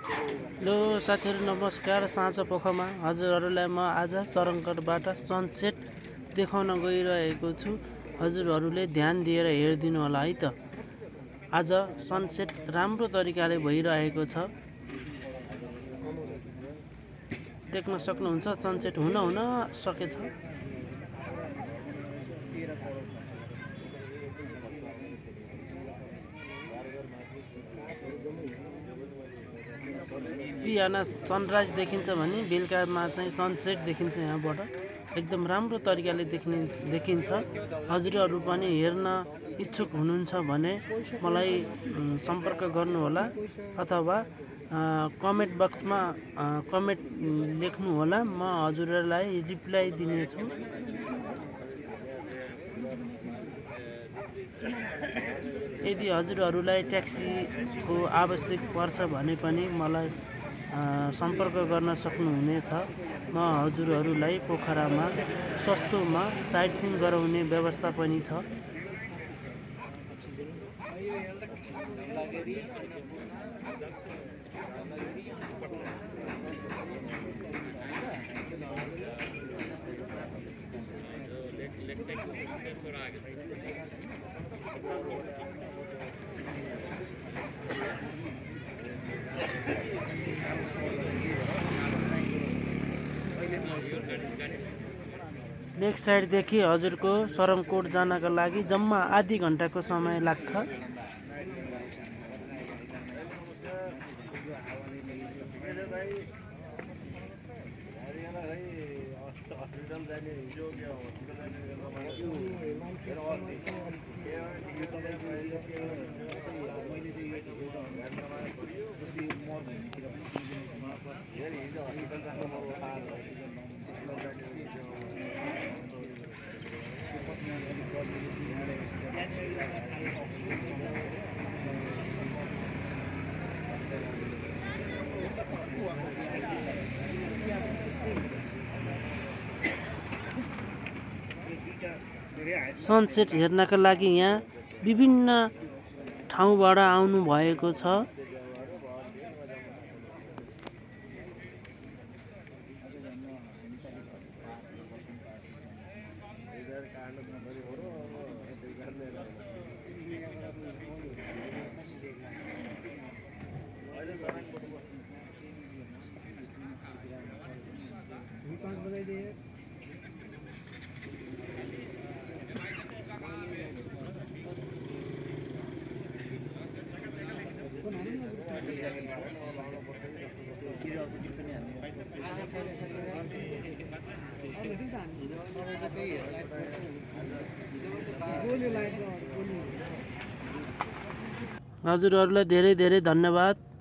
Hello साथीहरू नमस्कार। साँझ पोखमा हजुरहरूलाई म आज सरङ्गरबाट सनसेट देखाउन गइरहेको छु। हजुरहरूले ध्यान दिएर हेरिदिनु होला है त। आज सनसेट राम्रो तरिकाले भइरहेको छ, देख्न सक्नुहुन्छ। सनसेट हुन सकेछ। बिहान सनराइज देखिन्छ भने बेलुकामा चाहिँ सनसेट देखिन्छ। यहाँबाट एकदम राम्रो तरिकाले देखिन्छ। हजुरहरू पनि हेर्न इच्छुक हुनुहुन्छ भने मलाई सम्पर्क गर्नुहोला अथवा कमेन्ट बक्समा कमेन्ट लेख्नुहोला। म हजुरहरूलाई रिप्लाई दिनेछु। यदि हजुरहरूलाई ट्याक्सीको आवश्यक पर्छ भने पनि मलाई सम्पर्क गर्न सक्नुहुनेछ। म हजुरहरूलाई पोखरामा सस्तोमा साइट सिन गराउने व्यवस्था पनि छ। लेक साइडदेखि हजुरको सरमकोट जानका लागि जम्मा आधी घन्टाको समय लाग्छ। सनसेट हेर्नका लागि यहाँ विभिन्न ठाउँबाट आउनु भएको छ। हजुरहरूलाई धेरै धेरै धन्यवाद।